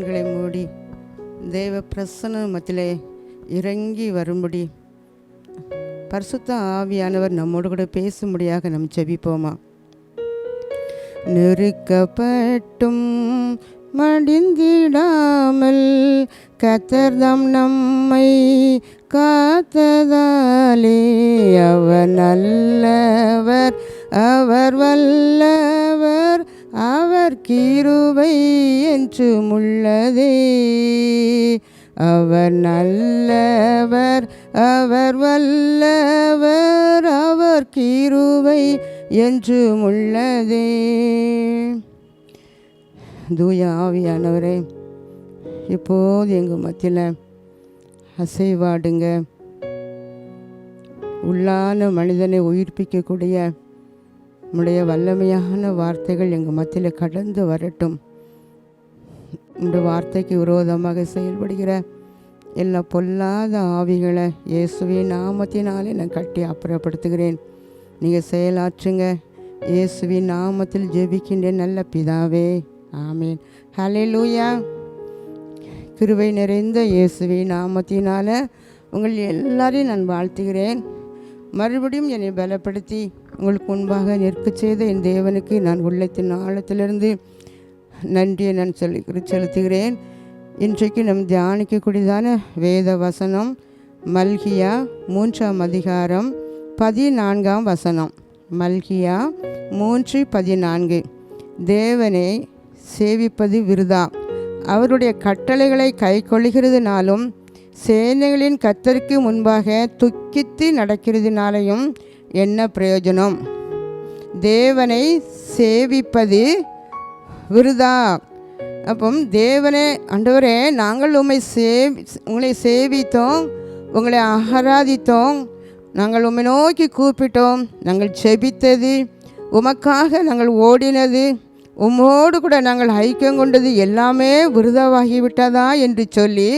கண்களை மூடி தேவ பிரசன்ன மத்தியிலே இறங்கி வரும்படி பரிசுத்த ஆவியானவர் நம்மோடு கூட பேசும்படியாக நாம் ஜெபிப்போமா. நெருக்கப்பட்டும் மடிந்திடாமல் கர்த்தர்தாம் நம்மை காத்ததாலே அவர் நல்லவர், அவர் வல்லவர், அவர் கிருபை என்றும் உள்ளதே. அவர் நல்லவர், அவர் வல்லவர், அவர் கிருபை என்றும் உள்ளதே. தூய ஆவியானவரே, இப்போது எங்கள் மத்தியில் அசைவாடுங்க. உள்ளான மனிதனை உயிர்ப்பிக்கக்கூடிய உம்முடைய வல்லமையான வார்த்தைகள் எங்கள் மத்தியில் கடந்து வரட்டும். இந்த வார்த்தைக்கு விரோதமாக செயல்படுகிற எல்லா பொல்லாத ஆவிகளை இயேசுவின் நாமத்தினாலே நான் கட்டி அப்புறப்படுத்துகிறேன். நீங்கள் செயலாற்றுங்க. இயேசுவின் நாமத்தில் ஜெபிக்கின்ற நல்ல பிதாவே, ஆமீன். ஹல்லேலூயா. கிருபை நிறைந்த இயேசுவின் நாமத்தினால் உங்கள் எல்லாரையும் நான் வாழ்த்துகிறேன். மறுபடியும் என்னை பலப்படுத்தி உங்களுக்கு முன்பாக நிற்க செய்த என் தேவனுக்கு நான் உள்ளத்தின் ஆழத்திலிருந்து நன்றியை நான் செலுத்துகிறேன். இன்றைக்கு நம் தியானிக்கக்கூடியதான வேத வசனம் மல்கியா 3ஆம் அதிகாரம் 14ஆம் வசனம். மல்கியா 3:14. தேவனை சேவிப்பது விருதா, அவருடைய கட்டளைகளை கைக்கொள்கிறதுனாலும் சேனைகளின் கர்த்தருக்கு முன்பாக துக்கித்து நடக்கிறதுனாலையும் என்ன பிரயோஜனம்? தேவனை சேவிப்பது விருதா. அப்போ தேவனே, ஆண்டவரே, நாங்கள் உங்களை சேவித்தோம், உங்களை ஆராதித்தோம், நாங்கள் உம்மை நோக்கி கூப்பிட்டோம், நாங்கள் ஜெபித்தது, உமக்காக நாங்கள் ஓடினது, உம்மோடு கூட நாங்கள் ஐக்கியம் கொண்டது எல்லாமே விருதாவாகிவிட்டதா என்று சொல்லி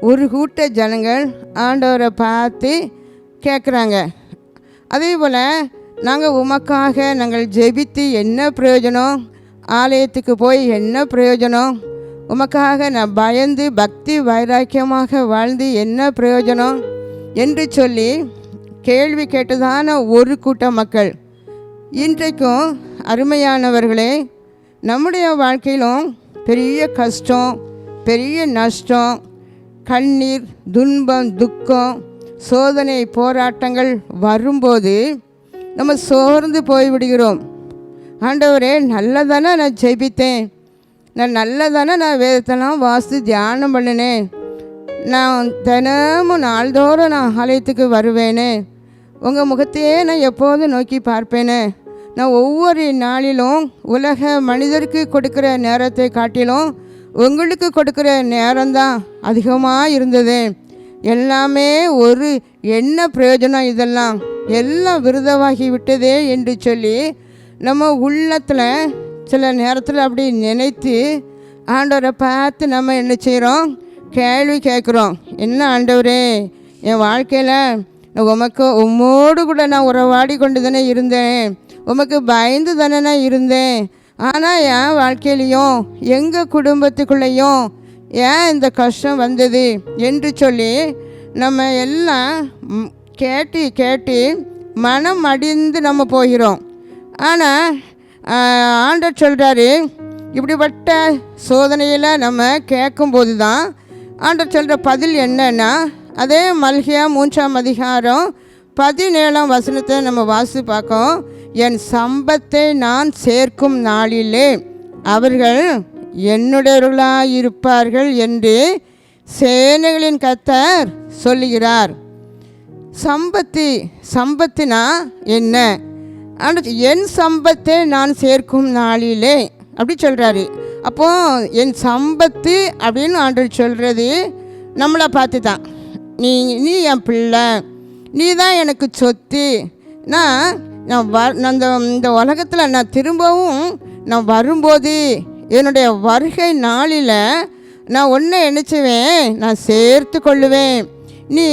ஒரு கூட்ட ஜனங்கள் ஆண்டவரை பார்த்து கேட்குறாங்க. அதே போல் நாங்கள் உமக்காக நாங்கள் ஜெபித்து என்ன பிரயோஜனம்? ஆலயத்துக்கு போய் என்ன பிரயோஜனம்? உமக்காக நான் பயந்து பக்தி வைராக்கியமாக வாழ்ந்து என்ன பிரயோஜனம் என்று சொல்லி கேள்வி கேட்டதான ஒரு கூட்ட மக்கள். இன்றைக்கும் அருமையானவர்களே, நம்முடைய வாழ்க்கையிலும் பெரிய கஷ்டம், பெரிய நஷ்டம், கண்ணீர், துன்பம், துக்கம், சோதனை, போராட்டங்கள் வரும்போது நம்ம சோர்ந்து போய்விடுகிறோம். ஆண்டவரே, நல்லதானே நான் ஜெபித்தேன், நல்லதானே நான் வேதத்தெல்லாம் வாசித்து தியானம் பண்ணினேன், நான் தினமும் நாள்தோறும் நான் ஆலயத்துக்கு வருவேனே, உங்கள் முகத்தையே நான் எப்போதும் நோக்கி பார்ப்பேனே, நான் ஒவ்வொரு நாளிலும் உலக மனிதருக்கு கொடுக்குற நேரத்தை காட்டிலும் உங்களுக்கு கொடுக்குற நேரம்தான் அதிகமாக இருந்தது. எல்லாமே ஒரு என்ன பிரயோஜனம்? இதெல்லாம் எல்லாம் விருதவாகி விட்டதே என்று சொல்லி நம்ம உள்ளத்தில் சில நேரத்தில் அப்படி நினைத்து ஆண்டவரை பார்த்து நம்ம என்ன செய்கிறோம்? கேள்வி கேட்குறோம். என்ன ஆண்டவரே, என் வாழ்க்கையில் உம்மோடு கூட நான் உறவாடி கொண்டு தானே இருந்தேன், உமக்கு பயந்து தானே நான் இருந்தேன், ஆனால் என் வாழ்க்கையிலையும் எங்கள் குடும்பத்துக்குள்ளேயும் ஏன் இந்த கஷ்டம் வந்தது என்று சொல்லி நம்ம எல்லாம் கேட்டு கேட்டு மனம் அடிந்து நம்ம போகிறோம். ஆனால் ஆண்டவர் சொல்கிறாரு, இப்படிப்பட்ட சோதனையில் நம்ம கேட்கும்போது தான் ஆண்டவர் சொல்கிற பதில் என்னன்னா, அதே மல்கியா 3ஆம் அதிகாரம் 17ஆம் வசனத்தை நம்ம வாசி பார்க்கோம். என் சம்பத்தை நான் சேர்க்கும் நாளிலே அவர்கள் என்னுடையவர்களாயிருப்பார்கள் என்று சேனைகளின் கர்த்தர் சொல்லுகிறார். சம்பத்தினா என்ன? என் சம்பத்தை நான் சேர்க்கும் நாளிலே அப்படி சொல்கிறாரு. அப்போ என் சம்பத்து அப்படின்னு ஆண்டவர் சொல்கிறது நம்மளை பார்த்து தான். நீ என் பிள்ளை, நீ தான் எனக்கு சொத்து. நான் இந்த உலகத்தில் நான் திரும்பவும் நான் வரும்போது என்னுடைய வருகை நாளில் நான் ஒன்றை நினச்சுவேன், நான் சேர்த்து கொள்ளுவேன், நீ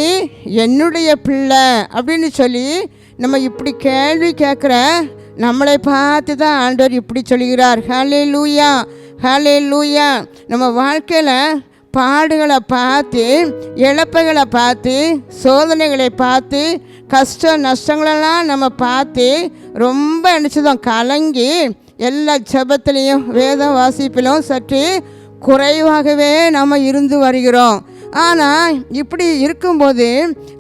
என்னுடைய பிள்ளை அப்படின்னு சொல்லி நம்ம இப்படி கேள்வி கேட்குற நம்மளை பார்த்து தான் ஆண்டவர் இப்படி சொல்கிறார். ஹல்லேலூயா. ஹல்லேலூயா. நம்ம வாழ்க்கையில் பாடுகளை பார்த்து, இழப்புகளை பார்த்து, சோதனைகளை பார்த்து, கஷ்ட நஷ்டங்களெல்லாம் நம்ம பார்த்து ரொம்ப நினச்சதும் கலங்கி எல்லா ஜெபத்திலையும் வேத வாசிப்பிலும் சற்று குறைவாகவே நம்ம இருந்து வருகிறோம். ஆனால் இப்படி இருக்கும்போது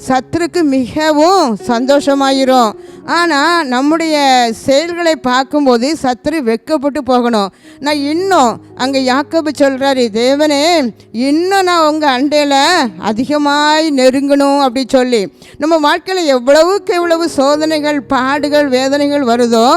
சத்துருக்கு மிகவும் சந்தோஷமாயிரும். ஆனால் நம்முடைய செயல்களை பார்க்கும்போது சத்துரு வெட்கப்பட்டு போகணும். நான் இன்னும் அங்கே யாக்கோபு சொல்கிறாரு, தேவனே இன்னும் நான் உங்கள் அண்டையில் அதிகமாய் நெருங்கணும் அப்படி சொல்லி. நம்ம வாழ்க்கையில் எவ்வளவுக்கு எவ்வளவு சோதனைகள், பாடுகள், வேதனைகள் வருதோ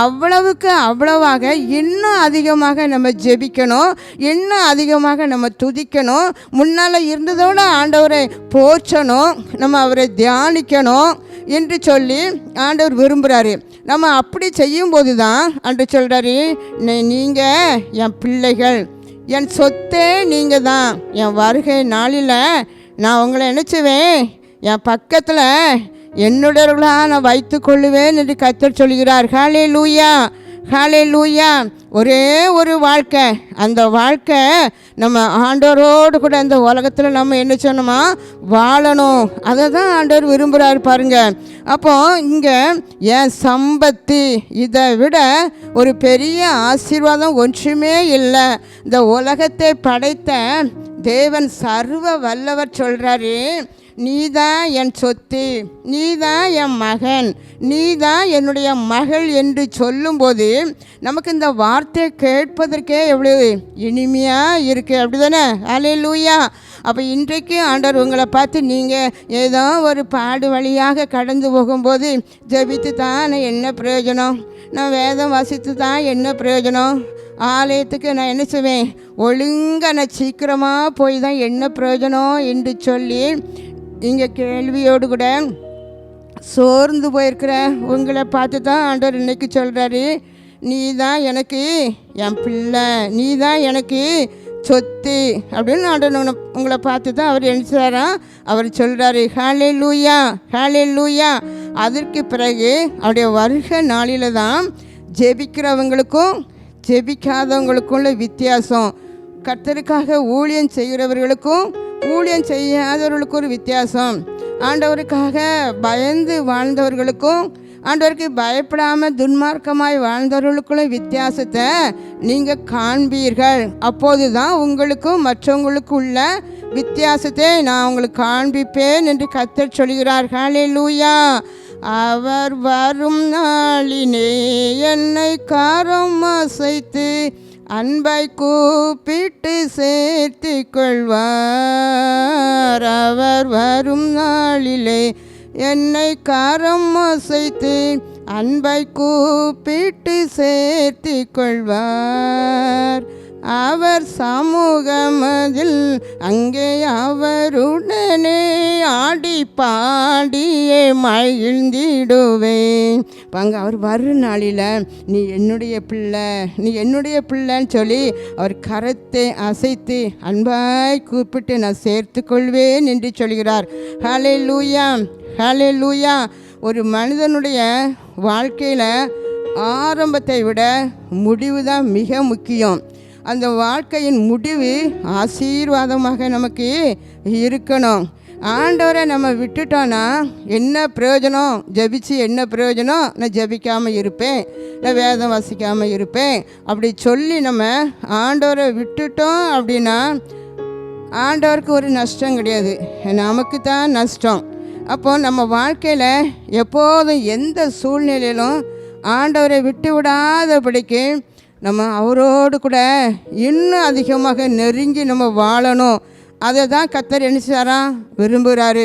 அவ்வளவுக்கு அவ்வளவாக இன்னும் அதிகமாக நம்ம ஜெபிக்கணும், இன்னும் அதிகமாக நம்ம துதிக்கணும். முன்னால் இருந்ததோடு ஆண்டவரை போற்றணும், நம்ம அவரை தியானிக்கணும் என்று சொல்லி ஆண்டவர் விரும்புகிறாரு. நம்ம அப்படி செய்யும்போது தான் ஆண்டவர் சொல்கிறாரு, நீங்கள் என் பிள்ளைகள், என் சொத்தே நீங்கள் தான். என் வருகை நாளில் நான் உங்களை நினச்சுவேன், என் பக்கத்தில் என்னுடையவர்களாக நான் வைத்து கொள்ளுவேன் என்று கர்த்தர் சொல்கிறார். ஹல்லேலூயா, ஹல்லேலூயா. ஒரே ஒரு வாழ்க்கை, அந்த வாழ்க்கை நம்ம ஆண்டவரோடு கூட இந்த உலகத்தில் நம்ம என்ன சொன்னோமா வாழணும். அதை தான் ஆண்டவர் விரும்புகிறார் பாருங்க. அப்போ இங்கே என் சம்பத்து, இதை விட ஒரு பெரிய ஆசீர்வாதம் ஒன்றுமே இல்லை. இந்த உலகத்தை படைத்த தேவன் சர்வ வல்லவர் சொல்கிறாரு, நீ தான் என் சொத்து, நீ தான் என் மகன், நீ தான் என்னுடைய மகள் என்று சொல்லும்போது நமக்கு இந்த வார்த்தையை கேட்பதற்கே எவ்வளவு இனிமையாக இருக்குது, அப்படி தானே? ஹல்லேலூயா. அப்போ இன்றைக்கு ஆண்டவர் உங்களை பார்த்து, நீங்கள் ஏதோ ஒரு பாடு வழியாக கடந்து போகும்போது ஜெபித்து தான் என்ன பிரயோஜனம், நான் வேதம் வாசித்து தான் என்ன பிரயோஜனம், ஆலயத்துக்கு நான் என்ன செய்வேன், ஒழுங்காக நான் சீக்கிரமாக போய் தான் என்ன பிரயோஜனம் என்று சொல்லி இங்கே கேள்வியோடு கூட சோர்ந்து போயிருக்கிற உங்களை பார்த்து தான் ஆண்டவர் இன்னைக்கு சொல்கிறாரு, நீ தான் எனக்கு என் பிள்ளை, நீ தான் எனக்கு சொத்து அப்படின்னு ஆண்டவர் உங்களை பார்த்து தான் அவர் நினைச்சாரா அவர் சொல்கிறாரு. ஹல்லேலூயா, ஹல்லேலூயா. அதற்கு பிறகு அவருடைய வருகை நாளில் தான் ஜெபிக்கிறவங்களுக்கும் ஜெபிக்காதவங்களுக்கும் உள்ள வித்தியாசம், கர்த்தருக்காக ஊழியம் செய்கிறவர்களுக்கும் ஊழியம் செய்யாதவர்களுக்கும் ஒரு வித்தியாசம், ஆண்டவருக்காக பயந்து வாழ்ந்தவர்களுக்கும் ஆண்டவருக்கு பயப்படாமல் துன்மார்க்கமாய் வாழ்ந்தவர்களுக்குள்ள வித்தியாசத்தை நீங்கள் காண்பீர்கள். அப்போது தான் உங்களுக்கும் மற்றவங்களுக்கும் உள்ள வித்தியாசத்தை நான் உங்களுக்கு காண்பிப்பேன் என்று கர்த்தர் சொல்கிறார். ஹல்லேலூயா. அவர் வரும் நாளினே என்னை காரம் அசைத்து அன்பை கூப்பிட்டு சேர்த்து கொள்வார். அவர் வரும் நாளிலே என்னை கரம் அசைத்து அன்பை கூப்பிட்டு சேர்த்து கொள்வார். அவர் சமூகமதில் அங்கே அவருடனே ஆடி பாடியே மகிழ்ந்திடுவேன். அங்கே அவர் வரும் நாளில் நீ என்னுடைய பிள்ளை, நீ என்னுடைய பிள்ளைன்னு சொல்லி அவர் கரத்தை அசைத்து அன்பாய் கூப்பிட்டு நான் சேர்த்து கொள்வேன் என்று சொல்கிறார். ஹல்லேலூயா, ஹல்லேலூயா. ஒரு மனிதனுடைய வாழ்க்கையில் ஆரம்பத்தை விட முடிவு தான் மிக முக்கியம். அந்த வாழ்க்கையின் முடிவு ஆசீர்வாதமாக நமக்கு இருக்கணும். ஆண்டவரை நம்ம விட்டுட்டோன்னா என்ன பிரயோஜனம், ஜபிச்சு என்ன பிரயோஜனம், நான் ஜபிக்காமல் இருப்பேன், நான் வேதம் வாசிக்காமல் இருப்பேன் அப்படி சொல்லி நம்ம ஆண்டவரை விட்டுட்டோம் அப்படின்னா ஆண்டவருக்கு ஒரு நஷ்டம் கிடையாது, நமக்கு தான் நஷ்டம். அப்போது நம்ம வாழ்க்கையில் எப்போதும் எந்த சூழ்நிலையிலும் ஆண்டவரை விட்டு விடாதபடிக்கு நம்ம அவரோடு கூட இன்னும் அதிகமாக நெருங்கி நம்ம வாழணும். அதை தான் கர்த்தர் என்ன செய்றாரா விரும்புகிறாரு.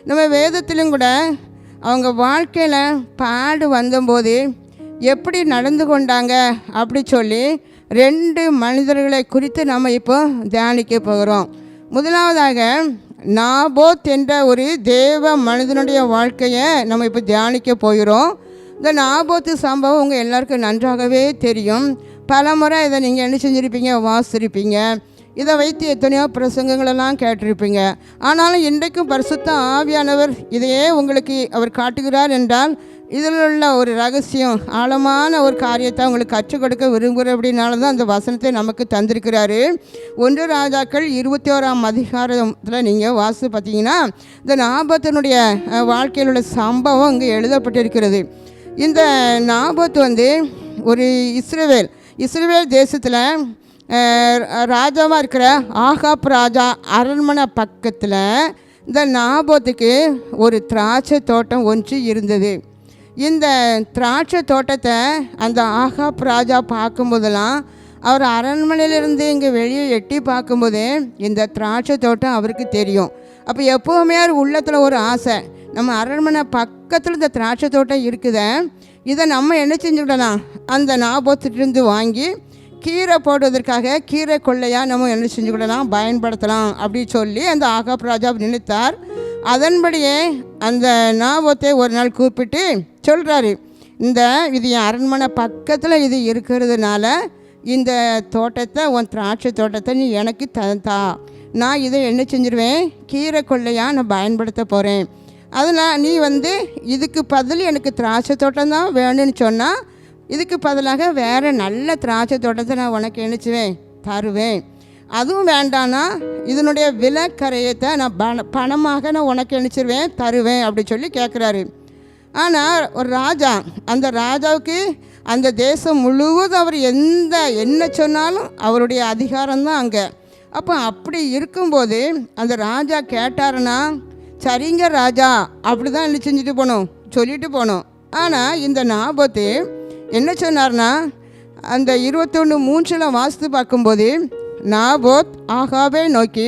நம்ம வேதத்திலும் கூட அவங்க வாழ்க்கையில் பாடு வந்தபோது எப்படி நடந்து கொண்டாங்க அப்படி சொல்லி 2 மனிதர்களை குறித்து நம்ம இப்போ தியானிக்க போகிறோம். முதலாவதாக நாபோத் என்ற ஒரு தேவ மனிதனுடைய வாழ்க்கையை நம்ம இப்போ தியானிக்க போகிறோம். இந்த நாபோத்து சம்பவம் உங்கள் எல்லாருக்கும் நன்றாகவே தெரியும். பல முறை இதை நீங்கள் என்ன செஞ்சுருப்பீங்க, வாசிருப்பீங்க. இதை வைத்து எத்தனையோ பிரசங்கங்களெல்லாம் கேட்டிருப்பீங்க. ஆனாலும் இன்றைக்கும் பரிசுத்த ஆவியானவர் இதையே உங்களுக்கு அவர் காட்டுகிறார் என்றால் இதில் உள்ள ஒரு ரகசியம், ஆழமான ஒரு காரியத்தை அவங்களுக்கு கற்றுக் கொடுக்க விரும்புகிற அப்படின்னால தான் அந்த வசனத்தை நமக்கு தந்திருக்கிறாரு. 1 ராஜாக்கள் 21ஆம் அதிகாரத்தில் நீங்கள் வாசி பார்த்தீங்கன்னா இந்த நாபோத்தினுடைய வாழ்க்கையில் உள்ள சம்பவம் இங்கே எழுதப்பட்டிருக்கிறது. இந்த நாபோத் ஒரு இஸ்ரவேல் தேசத்தில் ராஜாவாக இருக்கிற ஆகாப் ராஜா அரண்மனை பக்கத்தில் இந்த நாபோத்துக்கு ஒரு திராட்சை தோட்டம் ஒன்று இருந்தது. இந்த திராட்சை தோட்டத்தை அந்த ஆகாப் ராஜா பார்க்கும்போதெல்லாம் அவர் அரண்மனையிலிருந்து இங்கே வெளியே எட்டி பார்க்கும்போதே இந்த திராட்சை தோட்டம் அவருக்கு தெரியும். அப்போ எப்போவுமே அவர் உள்ளத்தில் ஒரு ஆசை, நம்ம அரண்மனை பக்கத்தில் இந்த திராட்சை தோட்டம் இருக்குதே, இதை நம்ம என்ன செஞ்சுவிடலாம், அந்த நாபோத்திலிருந்து வாங்கி கீரை போடுவதற்காக கீரை கொள்ளையாக நம்ம என்ன செஞ்சுக்கிடலாம், பயன்படுத்தலாம் அப்படி சொல்லி அந்த ஆகாப் ராஜா நினைத்தார். அதன்படியே அந்த நாபோத்தை ஒரு நாள் கூப்பிட்டு சொல்கிறாரு, இது என் அரண்மனை பக்கத்தில் இது இருக்கிறதுனால இந்த தோட்டத்தை, உன் திராட்சை தோட்டத்தை நீ எனக்கு தந்தா, நான் இதை என்ன செஞ்சிருவேன், கீரை கொள்ளையாக நான் பயன்படுத்த போகிறேன். அதில் நீ இதுக்கு பதில் எனக்கு திராட்சை தோட்டம் தான் வேணும்னு சொன்னால் இதுக்கு பதிலாக வேறு நல்ல திராட்சை தோட்டத்தை நான் உனக்கு நினச்சுவேன் தருவேன். அதுவும் வேண்டான்னா இதனுடைய விலைக்கரையத்தை நான் பணமாக நான் உனக்கு நினச்சிருவேன் தருவேன் அப்படி சொல்லி கேட்குறாரு. ஆனால் ஒரு ராஜா, அந்த ராஜாவுக்கு அந்த தேசம் முழுவதும் அவர் என்ன சொன்னாலும் அவருடைய அதிகாரம்தான் அங்கே. அப்போ அப்படி இருக்கும்போது அந்த ராஜா கேட்டாருன்னா, சரிங்க ராஜா அப்படி தான் என்ன செஞ்சுட்டு போகணும், சொல்லிட்டு போகணும். ஆனால் இந்த நாபோத்து என்ன சொன்னார்னா, அந்த 21:3 வாசித்து பார்க்கும்போது நாபோத் ஆகாபை நோக்கி,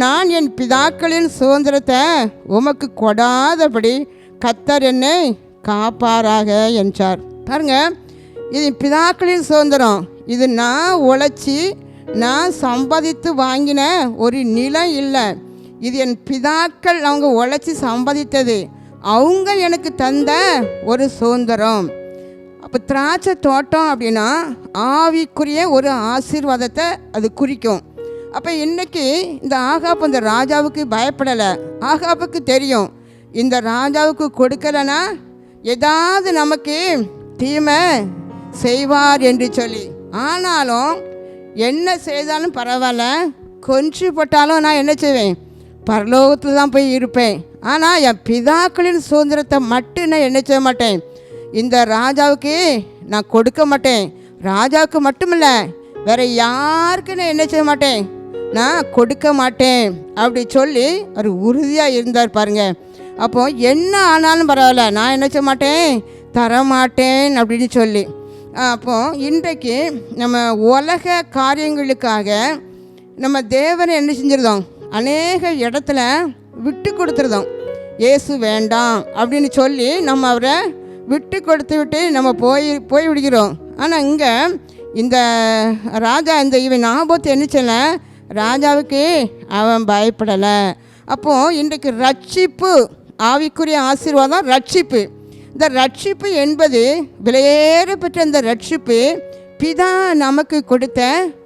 நான் என் பிதாக்களின் சுதந்திரத்தை உமக்கு கொடாதபடி கர்த்தர் என்னை காப்பாராக என்றார். பாருங்க, இது பிதாக்களின் சுதந்திரம், இது நான் உழைச்சி நான் சம்பாதித்து வாங்கின ஒரு நிலம் இல்லை, இது என் பிதாக்கள் அவங்க உழைச்சி சம்பாதித்தது, அவங்க எனக்கு தந்த ஒரு சுதந்திரம். அப்போ திராட்சை தோட்டம் அப்படின்னா ஆவிக்குரிய ஒரு ஆசீர்வாதத்தை அது குறிக்கும். அப்போ இன்றைக்கி இந்த ஆகாப் அந்த ராஜாவுக்கு பயப்படலை. ஆகாப்புக்கு தெரியும், இந்த ராஜாவுக்கு கொடுக்கலைன்னா ஏதாவது நமக்கு தீமை செய்வார் என்று சொல்லி. ஆனாலும் என்ன செய்தாலும் பரவாயில்ல, கொஞ்சம் போட்டாலும் நான் என்ன செய்வேன், பரலோகத்தில் தான் போய் இருப்பேன். ஆனால் என் பிதாக்களின் சுதந்திரத்தை மட்டும் நான் என்ன செய்ய மாட்டேன், இந்த ராஜாவுக்கு நான் கொடுக்க மாட்டேன். ராஜாவுக்கு மட்டுமில்ல, வேறு யாருக்கு நான் என்ன செய்ய மாட்டேன், நான் கொடுக்க மாட்டேன் அப்படி சொல்லி அவர் உறுதியாக இருந்தார் பாருங்க. அப்போ என்ன ஆனாலும் பரவாயில்ல, நான் என்ன செய்ய மாட்டேன், தரமாட்டேன் அப்படின்னு சொல்லி. அப்போது இன்றைக்கு நம்ம உலக காரியங்களுக்காக நம்ம தேவனை என்ன செஞ்சிருந்தோம், அநேக இடத்துல விட்டு கொடுத்துருந்தோம். இயேசு வேண்டாம் அப்படின்னு சொல்லி நம்ம அவரை விட்டு கொடுத்து விட்டு நம்ம போய் விடுகிறோம். ஆனால் இங்கே இந்த ராஜா, இவன் நாபோத் என்ன செய்யல, ராஜாவுக்கு அவன் பயப்படலை. அப்போது இன்றைக்கு ரட்சிப்பு, ஆவிக்குரிய ஆசீர்வாதம் ரட்சிப்பு. இந்த ரட்சிப்பு என்பது விலையேற பெற்ற இந்த ரட்சிப்பு பிதா நமக்கு கொடுத்த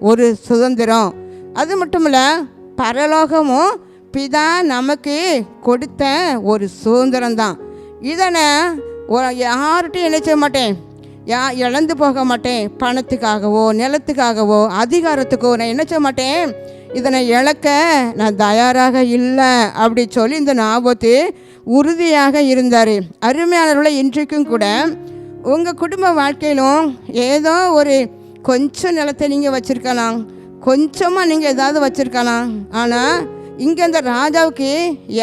ஒரு சுதந்திரம். அது மட்டும் இல்லை, பரலோகமும் பிதா நமக்கு கொடுத்த ஒரு சுதந்திரம்தான். இதனை யார்கிட்டையும் என்ன செய்ய மாட்டேன், இழந்து போக மாட்டேன். பணத்துக்காகவோ நிலத்துக்காகவோ அதிகாரத்துக்கோ நான் என்ன செய்ய மாட்டேன், இதனை இழக்க நான் தயாராக இல்லை அப்படி சொல்லி இந்த நாபோத்து உறுதியாக இருந்தார். அருமையானவர்களை, இன்றைக்கும் கூட உங்கள் குடும்ப வாழ்க்கையிலும் ஏதோ ஒரு கொஞ்சம் நிலத்தை நீங்கள் வச்சுருக்கலாம், கொஞ்சமாக நீங்கள் ஏதாவது வச்சுருக்கலாம். ஆனால் இங்கே இந்த ராஜாவுக்கு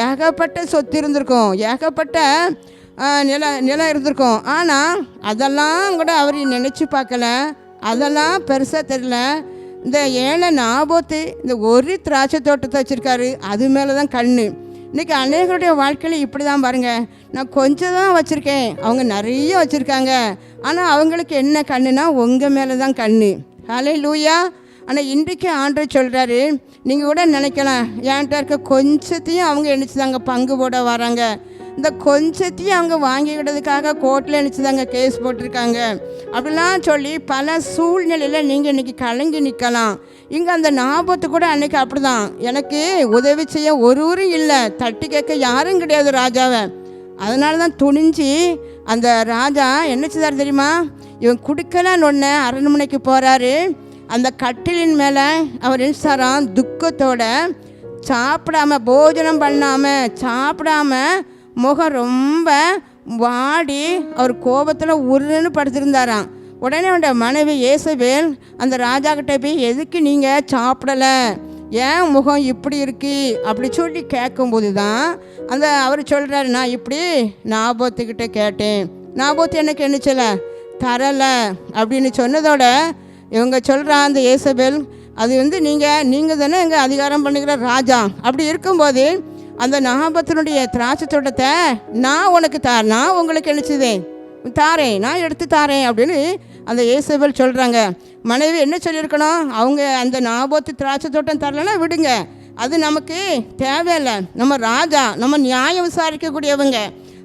ஏகப்பட்ட சொத்து இருந்திருக்கும், ஏகப்பட்ட நிலம் இருந்திருக்கும். ஆனால் அதெல்லாம் கூட அவர் நினச்சி பார்க்கல, அதெல்லாம் பெருசாக தெரியல. இந்த ஏழை நாபோத்து இந்த ஒரு திராட்சை தோட்டத்தை வச்சுருக்காரு, அது மேலே தான் கண். இன்றைக்கி அநேகருடைய வாழ்க்கையில் இப்படி தான் பாருங்கள், நான் கொஞ்சம் தான் வச்சுருக்கேன், அவங்க நிறைய வச்சுருக்காங்க. ஆனால் அவங்களுக்கு என்ன கண்ணுனா உங்கள் மேலே தான் கண். ஹல்லேலூயா. ஆனால் இன்றைக்கு ஆண்டவர் சொல்கிறாரு, நீங்கள் கூட நினைக்கலாம், என்கிட்ட இருக்க கொஞ்சத்தையும் அவங்க நினச்சிதாங்க பங்கு போட வராங்க, இந்த கொஞ்சத்தையும் அவங்க வாங்கிக்கிட்டதுக்காக கோர்ட்டில் நினச்சிதாங்க கேஸ் போட்டிருக்காங்க அப்படிலாம் சொல்லி பல சூழ்நிலையில் நீங்கள் இன்றைக்கி கலங்கி நிற்கலாம். இங்கே அந்த நாபோத்து கூட அன்றைக்கி அப்படி தான், எனக்கு உதவி செய்ய ஒருவரும் இல்லை, தட்டி கேட்க யாரும் கிடையாது ராஜாவை. அதனால தான் துணிஞ்சு அந்த ராஜா என்ன செய்தார் தெரியுமா? இவன் குடிக்கலான்னு ஒன்று அரண்மனைக்கு போகிறாரு. அந்த கட்டிலின் மேலே அவர் நினைச்சாராம் துக்கத்தோட, சாப்பிடாம, போஜனம் பண்ணாமல் சாப்பிடாம, முகம் ரொம்ப வாடி அவர் கோபத்தில் உருன்னு படுத்திருந்தாராம். உடனே அவனுடைய மனைவி ஏசபேல் அந்த ராஜா கிட்டே போய், எதுக்கு நீங்கள் சாப்பிடலை, ஏன் முகம் இப்படி இருக்கு அப்படி சொல்லி கேட்கும்போது தான் அவர் சொல்கிறாரு, நான் இப்படி நாபோத்துக்கிட்ட கேட்டேன், நாபோத்து எனக்கு என்ன செய்யலை, தரலை அப்படின்னு சொன்னதோட இவங்க சொல்கிறான் அந்த ஏசபேல், அது நீங்கள் தானே எங்கள் அதிகாரம் பண்ணுகிற ராஜா, அப்படி இருக்கும்போது அந்த நாபத்தினுடைய திராட்சை தோட்டத்தை நான் உங்களுக்கு என்ன செய்தேன், தாரேன், நான் எடுத்து தாரேன் அப்படின்னு அந்த ஏசபேல் சொல்கிறாங்க. மனைவி என்ன சொல்லியிருக்கணும், அவங்க அந்த நாபோத்து திராட்சை தோட்டம் தரலைன்னா விடுங்க, அது நமக்கு தேவையில்லை, நம்ம ராஜா, நம்ம நியாயம் விசாரிக்கக்கூடியவங்க,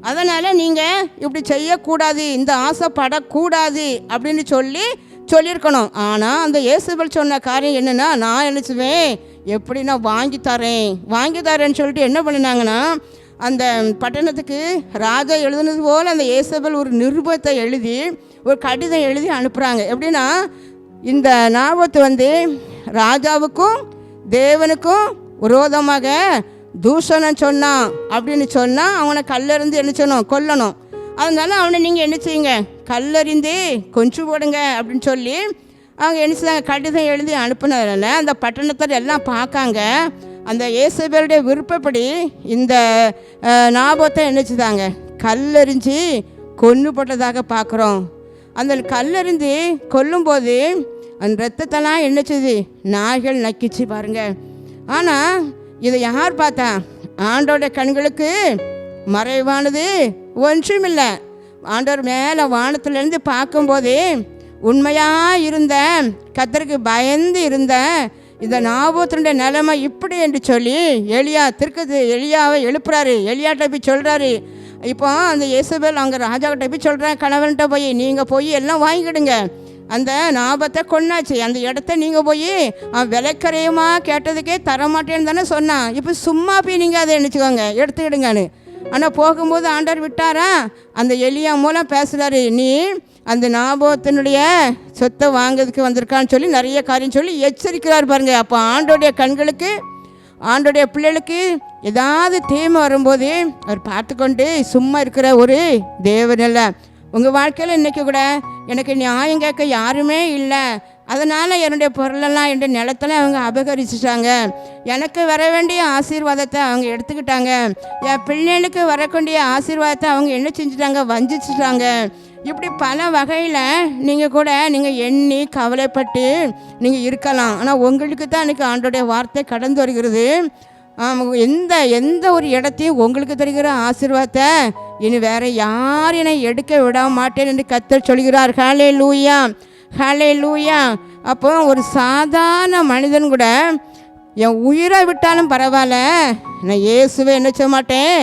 அதனால் நீங்கள் இப்படி செய்யக்கூடாது, இந்த ஆசைப்படக்கூடாது அப்படின்னு சொல்லியிருக்கணும். ஆனால் அந்த ஏசபேல் சொன்ன காரியம் என்னென்னா, நான் நினச்சுவேன் எப்படி நான் வாங்கி தரேன்னு சொல்லிட்டு என்ன பண்ணினாங்கன்னா, அந்த பட்டணத்துக்கு ராஜா எழுதுனது போல் அந்த ஏசபேல் ஒரு நிருபத்தை எழுதி, ஒரு கடிதம் எழுதி அனுப்புகிறாங்க. எப்படின்னா, இந்த நாபோத்து ராஜாவுக்கும் தேவனுக்கும் விரோதமாக தூஷணம் சொன்னான் அப்படின்னு சொன்னால் அவனை கல்லறிந்து என்ன செய்யணும், கொல்லணும். அதனால அவனை நீங்கள் என்ன செய்யுங்க, கல்லறிந்து கொன்று போடுங்க அப்படின்னு சொல்லி அவங்க என்ன செய்தாங்க, கடிதம் எழுதி அனுப்புனதுனால அந்த பட்டணத்தில் எல்லாம் பார்க்காங்க. அந்த ஏசபேலுடைய விருப்பப்படி இந்த நாபோத்தை என்ன செய்தாங்க, கல்லறிஞ்சு கொன்று போட்டதாக பார்க்குறோம். அந்த கல்லறிந்து கொல்லும்போது அந்த ரத்தத்தெல்லாம் என்ன செய்யுது, நாய்கள் நக்கிச்சு பாருங்க. ஆனால் இதை யார் பார்த்தா, ஆண்டோடைய கண்களுக்கு மறைவானது ஒன்றுமில்லை. ஆண்டவர் மேலே வானத்திலேருந்து பார்க்கும்போது உண்மையாக இருந்த, கர்த்தருக்கு பயந்து இருந்த இந்த நாபோத்தினுடைய நிலைமை இப்படி என்று சொல்லி எலியாவை எழுப்புறாரு. எலியாட்ட போய் சொல்கிறாரு, இப்போ அந்த ஏசபேல் அங்கே ராஜாக்கிட்ட போய் சொல்கிறேன், கணவன்கிட்ட போய் நீங்கள் போய் எல்லாம் வாங்கிக்கிடுங்க, அந்த நாபத்தை கொண்டாச்சு, அந்த இடத்த நீங்கள் போய் விலைக்கரையுமா கேட்டதுக்கே தரமாட்டேன்னு தானே சொன்னான், இப்போ சும்மா போய் நீங்கள் அதை நினச்சிக்கோங்க, எடுத்துக்கிடுங்கன்னு. ஆனால் போகும்போது ஆண்டவர் விட்டாரா, அந்த எலியா மூலம் பேசுகிறாரு, நீ அந்த நாபோத்தினுடைய சொத்தை வாங்கிறதுக்கு வந்திருக்கான்னு சொல்லி நிறைய காரியம் சொல்லி எச்சரிக்கிறார் பாருங்க. அப்போ ஆண்டோடைய கண்களுக்கு, ஆண்டோடைய பிள்ளைகளுக்கு ஏதாவது தீமை வரும்போது அவர் பார்த்துக்கொண்டு சும்மா இருக்கிற ஒரு தேவன் இல்லை. உங்கள் வாழ்க்கையில் இன்றைக்கி கூட எனக்கு நியாயம் கேட்க யாருமே இல்லை, அதனால் என்னுடைய பொருளெல்லாம் என்னுடைய நிலத்தில் அவங்க அபகரிச்சிட்டாங்க, எனக்கு வர வேண்டிய ஆசீர்வாதத்தை அவங்க எடுத்துக்கிட்டாங்க, என் பிள்ளைகளுக்கு வரக்கூடிய ஆசீர்வாதத்தை அவங்க என்ன செஞ்சுட்டாங்க, வஞ்சிச்சிட்டாங்க. இப்படி பல வகையில் நீங்கள் எண்ணி கவலைப்பட்டு நீங்கள் இருக்கலாம். ஆனால் உங்களுக்கு தான் இன்றைக்கி ஆண்டோடைய வார்த்தை கடந்து வருகிறது. எந்த ஒரு இடத்தையும் உங்களுக்கு தருகிற ஆசீர்வாதத்தை இனி வேறு யாரும் எடுக்க விட மாட்டேன் என்று கர்த்தர் சொல்கிறார். ஹல்லேலூயா, ஹல்லேலூயா. அப்போ ஒரு சாதாரண மனிதன் கூட என் உயிரை விட்டாலும் பரவாயில்ல, நான் இயேசுவை என்ன செய்ய மாட்டேன்,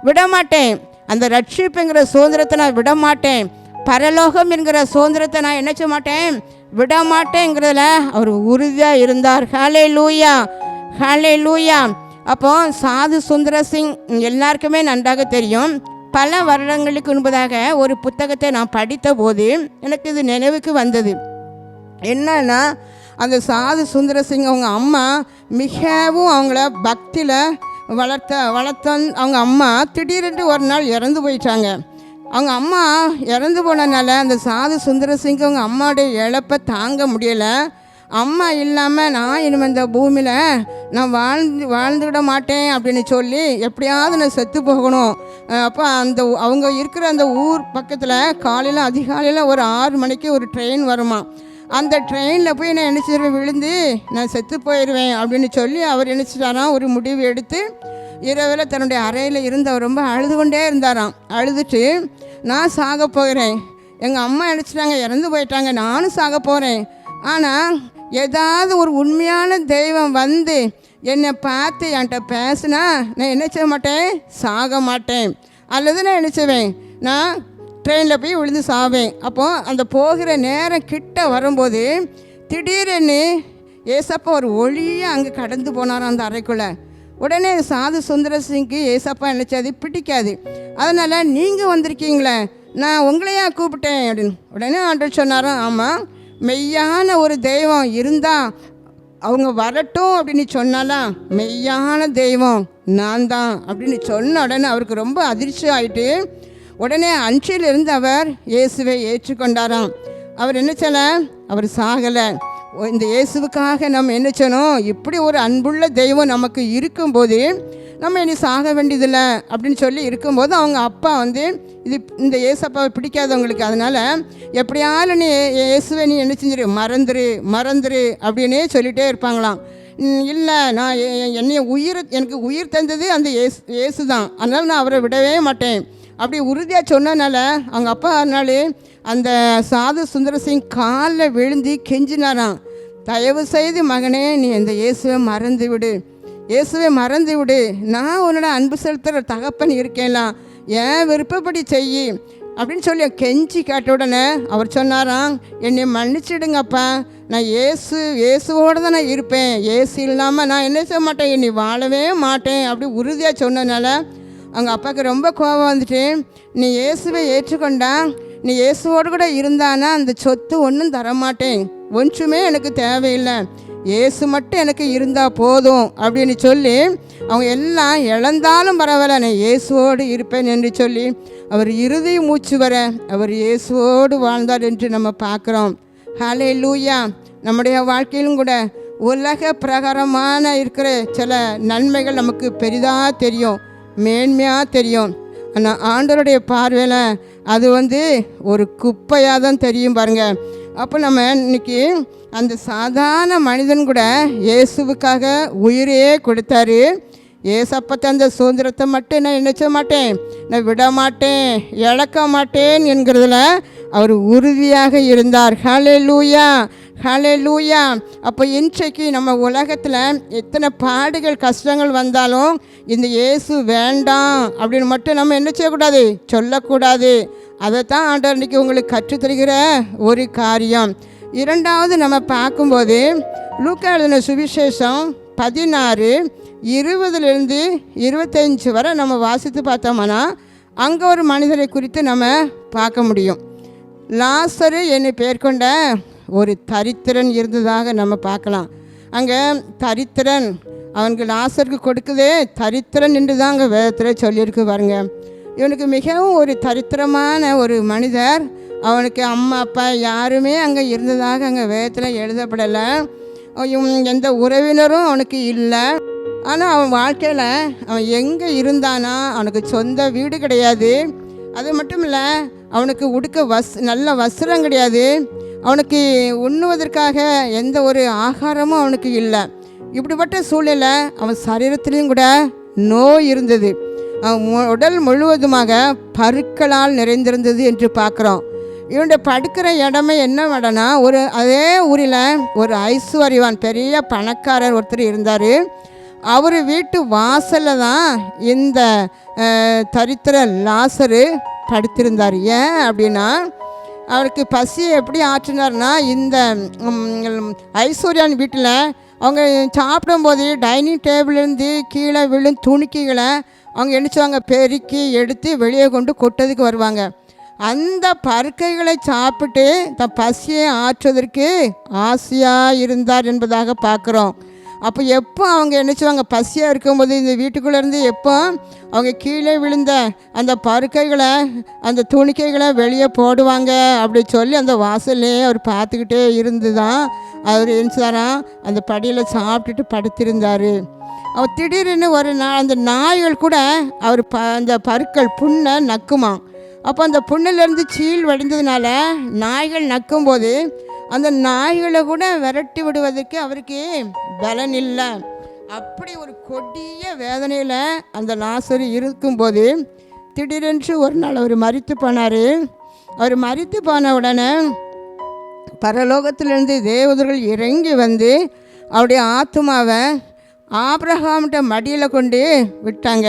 விட மாட்டேன், அந்த ரட்சிப்புங்கிற சுதந்திரத்தை நான் விட மாட்டேன், பரலோகம் என்கிற சுதந்திரத்தை நான் என்ன செய்ய மாட்டேன், விட மாட்டேங்கிறதுல அவர் உறுதியாக இருந்தார். ஹல்லேலூயா, ஹல்லேலூயா. அப்போ சாது சுந்தர சிங் எல்லாருக்குமே நன்றாக தெரியும். பல வருடங்களுக்கு முன்பதாக ஒரு புத்தகத்தை நான் படித்த போது எனக்கு இது நினைவுக்கு வந்தது. என்னன்னா, அந்த சாது சுந்தர சிங் அவங்க அம்மா மிகவும் அவங்கள பக்தியில் வளர்த்த அவங்க அம்மா திடீரென்று ஒரு நாள் இறந்து போயிட்டாங்க. அவங்க அம்மா இறந்து போனதுனால அந்த சாது சுந்தர சிங் அவங்க அம்மாவுடைய இழப்பை தாங்க முடியலை. அம்மா இல்லாமல் நான் இனிமேல் இந்த பூமியில் நான் வாழ்ந்துவிட மாட்டேன் அப்படின்னு சொல்லி எப்படியாவது நான் செத்து போகணும். அப்போ அவங்க இருக்கிற அந்த ஊர் பக்கத்தில் காலையில் அதிகாலையில் ஒரு 6 மணிக்கு ஒரு ட்ரெயின் வருமா. அந்த ட்ரெயினில் போய் நான் நினச்சிடுவேன், விழுந்து நான் செத்து போயிடுவேன் அப்படின்னு சொல்லி அவர் நினச்சிட்டாராம். ஒரு முடிவு எடுத்து இரவில் தன்னுடைய அறையில் இருந்து அவர் ரொம்ப அழுது கொண்டே இருந்தாராம். அழுதுட்டு, நான் சாக போகிறேன், எங்கள் அம்மா நினச்சிட்டாங்க இறந்து போயிட்டாங்க, நானும் சாக போகிறேன், ஆனால் ஏதாவது ஒரு உண்மையான தெய்வம் வந்து என்னை பார்த்து என்கிட்ட பேசுனா நான் என்ன செய்ய மாட்டேன், சாக மாட்டேன், அல்லது நான் என்ன செய்வேன், நான் ட்ரெயினில் போய் விழுந்து சாவேன். அப்போது அந்த போகிற நேரம் கிட்ட வரும்போது திடீரென்னு ஏசப்பா ஒரு ஒளியாக அங்கே கடந்து போனாராம் அந்த அறைக்குள்ளே. உடனே சாது சுந்தர சிங்க்கு ஏசப்பா நினச்சது பிடிக்காது. அதனால் நீங்கள் வந்திருக்கீங்களே, நான் உங்களையா கூப்பிட்டேன் அப்படின்னு. உடனே ஆண்டவர் சொன்னாராம், ஆமாம், மெய்யான ஒரு தெய்வம் இருந்தால் அவங்க வரட்டும் அப்படின்னு சொன்னாலாம், மெய்யான தெய்வம் நான் தான் அப்படின்னு சொன்ன உடனே அவருக்கு ரொம்ப அதிர்ச்சி ஆகிட்டு உடனே அன்றிலிருந்து அவர் இயேசுவை ஏற்றுக்கொண்டாராம். அவர் என்ன செய்யல, அவர் சாகலை. இந்த இயேசுவுக்காக நம்ம என்ன செய்யணும், இப்படி ஒரு அன்புள்ள தெய்வம் நமக்கு இருக்கும்போது நம்ம இனி சாக வேண்டியதில்லை அப்படின்னு சொல்லி இருக்கும்போது அவங்க அப்பா இது இந்த இயேசப்பாவை பிடிக்காதவங்களுக்கு, அதனால் எப்படியாலும் நீ இயேசுவை நீ என்ன செஞ்சிரு, மறந்துரு அப்படின்னே சொல்லிகிட்டே இருப்பாங்களாம். இல்லை, நான் எனக்கு உயிர் தந்தது அந்த இயேசு தான், அதனால் நான் அவரை விடவே மாட்டேன் அப்படி உறுதியாக சொன்னனால அவங்க அப்பா அதனால அந்த சாது சுந்தர சிங் காலில் விழுந்து கெஞ்சினாராம், தயவு செய்து மகனே நீ இந்த இயேசுவை மறந்து விடு, நான் உன்னோட அன்பு செலுத்துகிற தகப்பன் இருக்கேன்லாம், ஏன் விருப்பப்படி செய்யி அப்படின்னு சொல்லி கெஞ்சி கேட்ட உடனே அவர் சொன்னாராம், என்னை மன்னிச்சிடுங்கப்பா, நான் இயேசுவோடு தான் நான் இருப்பேன், இயேசு இல்லாமல் நான் என்ன செய்ய மாட்டேன், என்னை வாழவே மாட்டேன் அப்படி உறுதியாக சொன்னனால அவங்க அப்பாவுக்கு ரொம்ப கோபம் வந்துட்டு, நீ இயேசுவை ஏற்றுக்கொண்டா, நீ இயேசுவோடு கூட இருந்தானா அந்த சொத்து ஒன்றும் தரமாட்டேன், ஒன்றுமே எனக்கு தேவையில்லை, இயேசு மட்டும் எனக்கு இருந்தால் போதும் அப்படின்னு சொல்லி அவங்க எல்லாம் இழந்தாலும் பரவாயில்ல, நான் இயேசுவோடு இருப்பேன் என்று சொல்லி அவர் இறுதி மூச்சு வர அவர் இயேசுவோடு வாழ்ந்தார் என்று நம்ம பார்க்குறோம். ஹல்லேலூயா. நம்முடைய வாழ்க்கையிலும் கூட உலக பிரகாரமான இருக்கிற சில நன்மைகள் நமக்கு பெரிதாக தெரியும், மேன்மையாக தெரியும். ஆனால் ஆண்டவருடைய பார்வையில் அது ஒரு குப்பையாக தான் தெரியும் பாருங்கள். அப்போ நம்ம இன்றைக்கி அந்த சாதாரண மனிதன் கூட இயேசுவுக்காக உயிரையே கொடுத்தாரு. ஏசப்பா தந்த சுதந்திரத்தை மட்டும் நான் நினைச்ச மாட்டேன், நான் விட மாட்டேன், இழக்க மாட்டேன் என்கிறதுல அவர் உறுதியாக இருந்தார். ஹல்லேலூயா, ஹல்லேலூயா. அப்போ இன்றைக்கு நம்ம உலகத்தில் எத்தனை பாடுகள் கஷ்டங்கள் வந்தாலும் இந்த இயேசு வேண்டாம் அப்படின்னு மட்டும் நம்ம என்ன செய்யக்கூடாது, சொல்லக்கூடாது. அதைத்தான் ஆண்டவர் இன்றைக்கி உங்களுக்கு கற்றுத்தருகிற ஒரு காரியம். இரண்டாவது நம்ம பார்க்கும்போது லூக்கா எழுதின சுவிசேஷம் 16:20-25 வரை நம்ம வாசித்து பார்த்தோம்னா அங்கே ஒரு மனிதரை குறித்து நம்ம பார்க்க முடியும். லாசரு என்னை பேர் கொண்ட ஒரு தரித்திரன் இருந்ததாக நம்ம பார்க்கலாம். அங்கே தரித்திரன் அவனுக்கு லாசருக்கு கொடுக்குதே தரித்திரன் என்று தான் அங்கே வேதத்தில் சொல்லியிருக்கு பாருங்க. இவனுக்கு மிகவும் ஒரு தரித்திரமான ஒரு மனிதர், அவனுக்கு அம்மா அப்பா யாருமே அங்கே இருந்ததாக அங்கே வேதத்தில் எழுதப்படலை, எந்த உறவினரும் அவனுக்கு இல்லை. ஆனால் அவன் வாழ்க்கையில் அவன் எங்கே இருந்தானா, அவனுக்கு சொந்த வீடு கிடையாது, அது மட்டும் இல்லை அவனுக்கு உடுக்க நல்ல வஸ்திரம் கிடையாது, அவனுக்கு உண்ணுவதற்காக எந்த ஒரு ஆகாரமும் அவனுக்கு இல்லை. இப்படிப்பட்ட சூழ்நிலை அவன் சரீரத்திலையும் கூட நோய் இருந்தது, அவன் உடல் முழுவதுமாக பருக்களால் நிறைந்திருந்தது என்று பார்க்குறோம். இவனுடைய படுக்கிற இடமே என்ன இடம்னா, அதே ஊரில் ஒரு ஐஸ்வர்யவான் பெரிய பணக்காரர் ஒருத்தர் இருந்தார். அவர் வீட்டு வாசலில் தான் இந்த தரித்திர லாசரு படுத்திருந்தார். ஏன் அப்படின்னா அவருக்கு பசியை எப்படி ஆற்றினார்னா, இந்த ஐஸ்வர்யான் வீட்டில் அவங்க சாப்பிடும்போது டைனிங் டேபிள்லேருந்து கீழே விழும் துணிக்கைகளை அவங்க என்னச்சுவாங்க பெருக்கி எடுத்து வெளியே கொண்டு கொட்டதுக்கு வருவாங்க. அந்த பருக்கைகளை சாப்பிட்டு தன் பசியை ஆற்றுவதற்கு ஆசையாக இருந்தார் என்பதாக பார்க்குறோம். அப்போ எப்போ அவங்க என்னச்சுவாங்க பசியாக இருக்கும்போது இந்த வீட்டுக்குள்ளேருந்து எப்போ அவங்க கீழே விழுந்த அந்த பருக்கைகளை அந்த துணிக்கைகளை வெளியே போடுவாங்க அப்படி சொல்லி அந்த வாசல்லே அவர் பார்த்துக்கிட்டே இருந்து தான் அவர் என்னச்சாராம் அந்த படியில் சாப்பிட்டுட்டு படுத்திருந்தார். அவர் திடீர்னு ஒரு அந்த நாய்கள் கூட அவர் அந்த பருக்கள் புண்ணை நக்குமா. அப்போ அந்த புண்ணிலேருந்து சீல் வடிந்ததுனால நாய்கள் நக்கும்போது அந்த நாய்களை கூட விரட்டி விடுவதற்கு அவருக்கு பலன் இல்லை. அப்படி ஒரு கொடிய வேதனையில் அந்த லாசரு இருக்கும்போது திடீரென்று ஒரு நாள் அவர் மரித்து போனார். அவர் மரித்து போன உடனே பரலோகத்திலிருந்து தேவதர்கள் இறங்கி அவருடைய ஆத்மாவை ஆபிரகாம்கிட்ட மடியில் கொண்டு விட்டாங்க.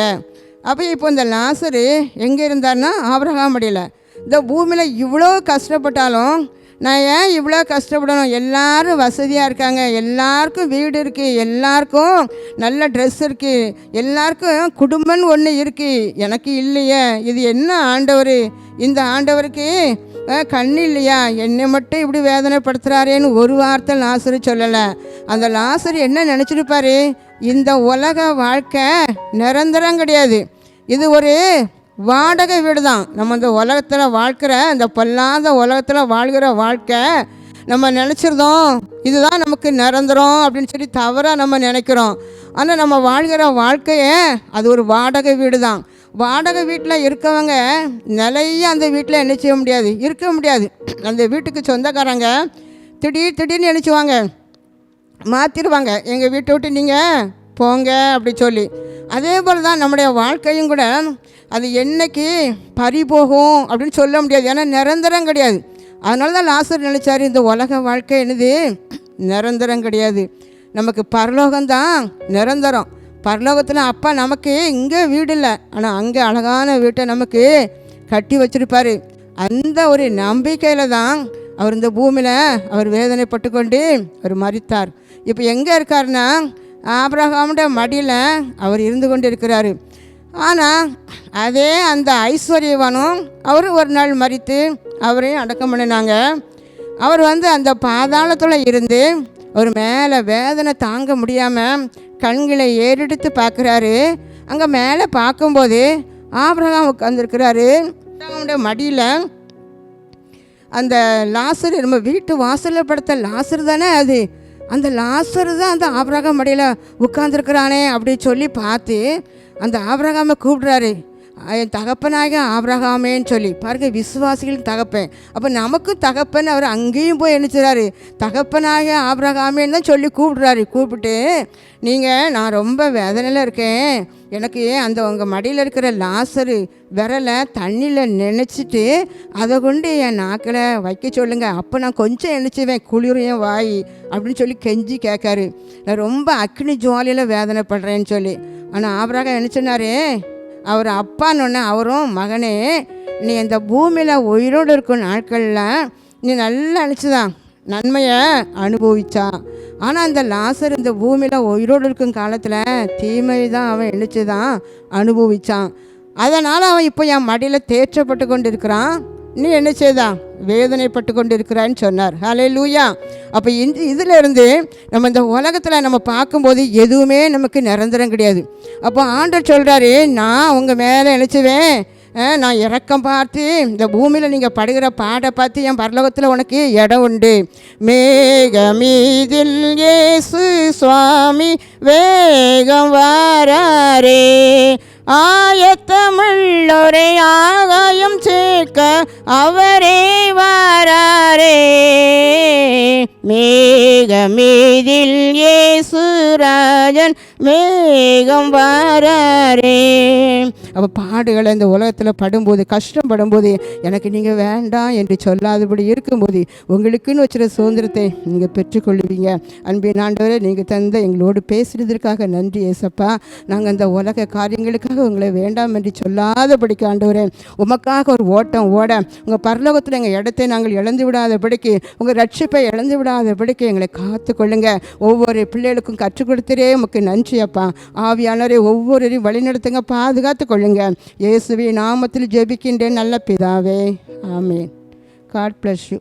அப்போ இப்போ இந்த லாசரு எங்கே இருந்தார்னா ஆபிரகாம் மடியில். இந்த பூமியில் இவ்வளோ கஷ்டப்பட்டாலும் நான் ஏன் இவ்வளோ கஷ்டப்படணும்? எல்லாரும் வசதியாக இருக்காங்க, எல்லாருக்கும் வீடு இருக்குது, எல்லாருக்கும் நல்ல ட்ரெஸ் இருக்குது, எல்லாருக்கும் குடும்பம்னு ஒன்று இருக்குது, எனக்கு இல்லையே, இது என்ன ஆண்டவர்? இந்த ஆண்டவருக்கு கண்ணு இல்லையா? என்னை மட்டும் இப்படி வேதனைப்படுத்துகிறாரேன்னு ஒரு வார்த்தை லாசரு சொல்லலை. அந்த லாசரு என்ன நினச்சிருப்பாரு? இந்த உலக வாழ்க்கை நிரந்தரம் கிடையாது, இது ஒரு வாடகை வீடு தான். நம்ம இந்த உலகத்தில் வாழ்க்கிற இந்த பொல்லாத உலகத்தில் வாழ்கிற வாழ்க்கை நம்ம நினச்சிருந்தோம் இதுதான் நமக்கு நிரந்தரம் அப்படின்னு சொல்லி தவறாக நம்ம நினைக்கிறோம். ஆனால் நம்ம வாழ்கிற வாழ்க்கையை அது ஒரு வாடகை வீடு தான். வாடகை வீட்டில் இருக்கவங்க நிலைய அந்த வீட்டில் என்ன செய்ய முடியாது, இருக்க முடியாது. அந்த வீட்டுக்கு சொந்தக்காரங்க திடீர்னு நினச்சிவாங்க, மாற்றிடுவாங்க, எங்கள் வீட்டை விட்டு நீங்கள் போங்க அப்படி சொல்லி. அதே போல் தான் நம்முடைய வாழ்க்கையும் கூட அது என்றைக்கு பறிபோகும் அப்படின்னு சொல்ல முடியாது, ஏன்னா நிரந்தரம் கிடையாது. அதனால தான் லாசர் நினச்சார், இந்த உலக வாழ்க்கை என்னது நிரந்தரம் கிடையாது, நமக்கு பரலோகம்தான் நிரந்தரம். பரலோகத்தில் அப்பா நமக்கு இங்கே வீடு இல்லை, ஆனால் அங்கே அழகான வீட்டை நமக்கு கட்டி வச்சுருப்பார். அந்த ஒரு நம்பிக்கையில் தான் அவர் இந்த பூமியில் அவர் வேதனைப்பட்டு கொண்டு அவர் மரித்தார். இப்போ எங்கே இருக்காருன்னா ஆபிரகாமுடைய மடியில் அவர் இருந்து கொண்டு இருக்கிறாரு. ஆனால் அதே அந்த ஐஸ்வர்யவானும் அவர் ஒரு நாள் மரித்து அவரையும் அடக்கம் பண்ணினாங்க. அவர் அந்த பாதாளத்தில் இருந்து அவர் மேலே வேதனை தாங்க முடியாமல் கண்களை ஏறெடுத்து பார்க்குறாரு. அங்கே மேலே பார்க்கும்போது ஆபிரகாம் உட்காந்துருக்கிறாரு. ஆபிரகாமுடைய மடியில் அந்த லாசர், நம்ம வீட்டு வாசலில் படுத்த லாசர் தானே அது, அந்த லாசர் தான் அந்த ஆபிரகாம் மடியில் உட்காந்துருக்கிறானே அப்படி சொல்லி பார்த்து அந்த ஆபிரகாமை கூப்பிடுறாரு, என் தகப்பனாக ஆபிரகாமேன்னு சொல்லி. பாருங்க, விசுவாசிகளின் தகப்பன். அப்போ நமக்கும் தகப்பன் அவர் அங்கேயும் போய் நினச்சிறாரு, தகப்பனாக ஆபிரகாமேன்னு தான் சொல்லி கூப்பிடுறாரு. கூப்பிட்டு, நான் ரொம்ப வேதனையில் இருக்கேன், எனக்கு அந்த உங்கள் மடியில் இருக்கிற லாசரு விரலை தண்ணியில் நினச்சிட்டு அதை கொண்டு என் நாக்கில் வைக்க சொல்லுங்கள், அப்போ நான் கொஞ்சம் நினச்சிவேன், குளிரையும் வாய் அப்படின்னு சொல்லி கெஞ்சி கேட்காரு. நான் ரொம்ப அக்னி ஜுவாலியில் வேதனைப்படுறேன்னு சொல்லி. ஆனால் ஆபிரகாம் என்ன சொன்னார், அவர் அப்பான்னு அவரும், மகனே நீ இந்த பூமியில் உயிரோடு இருக்கும் நாட்களில் நீ நல்லா நினச்சிதான் நன்மையை அனுபவித்தான். ஆனால் அந்த லாசர் இந்த பூமியில் உயிரோடு இருக்கும் காலத்தில் தீமை தான் அவன் நினச்சி தான் அனுபவித்தான். அதனால் அவன் இப்போ என் மடியில் தேற்றப்பட்டு கொண்டு இருக்கிறான், நீ என்ன செய்தான் வேதனைப்பட்டு கொண்டு இருக்கிறான்னு சொன்னார். ஹல்லேலூயா. அப்போ இதிலிருந்து நம்ம இந்த உலகத்தில் நம்ம பார்க்கும்போது எதுவுமே நமக்கு நிரந்தரம் கிடையாது. அப்போ ஆண்டவர் சொல்கிறாரு, நான் உங்கள் மேலே நினச்சிவேன், நான் இரக்கம் பார்த்து இந்த பூமியில் நீங்கள் படுகிற பாடை பார்த்து என் பரலோகத்தில் உனக்கு இடம் உண்டு. மேகமீதில் இயேசு சுவாமி வேகம் வாராரே, ஆயத்தமுள்ளோரை ஆகாயம் சேர்க்க அவரே வாராரே. மேகமீதில் இயேசு ராஜன் மேகம் வாராரே. அப்போ பாடுகளை இந்த உலகத்தில் படும்போது, கஷ்டப்படும்போது எனக்கு நீங்கள் வேண்டாம் என்று சொல்லாதபடி இருக்கும்போது உங்களுக்குன்னு வச்சுற சுதந்திரத்தை நீங்கள் பெற்றுக்கொள்வீங்க. அன்பின் ஆண்டவரே, நீங்கள் தந்த எங்களோடு பேசுகிறதுக்காக நன்றி ஏசப்பா. நாங்கள் அந்த உலக காரியங்களுக்காக உங்களை வேண்டாம் என்று சொல்லாதபடிக்கு ஆண்டவரே, உமக்காக ஒரு ஓட்டம் ஓட உங்கள் பரலோகத்தில் எங்கள் இடத்தை நாங்கள் இழந்து விடாதபடிக்கு, உங்கள் ரட்சிப்பை இழந்து விடாதபடிக்கு எங்களை காத்து கொள்ளுங்க. ஒவ்வொரு பிள்ளைகளுக்கும் கற்றுக் கொடுத்துறே உமக்கு நன்றி அப்பா. ஆவியானவரை ஒவ்வொருவரையும் வழிநடத்துங்க, பாதுகாத்து கொள்ளுங்க. இயேசுவின் நாமத்தில் ஜெபிக்கின்றேன் நல்ல பிதாவே, ஆமென். God bless you.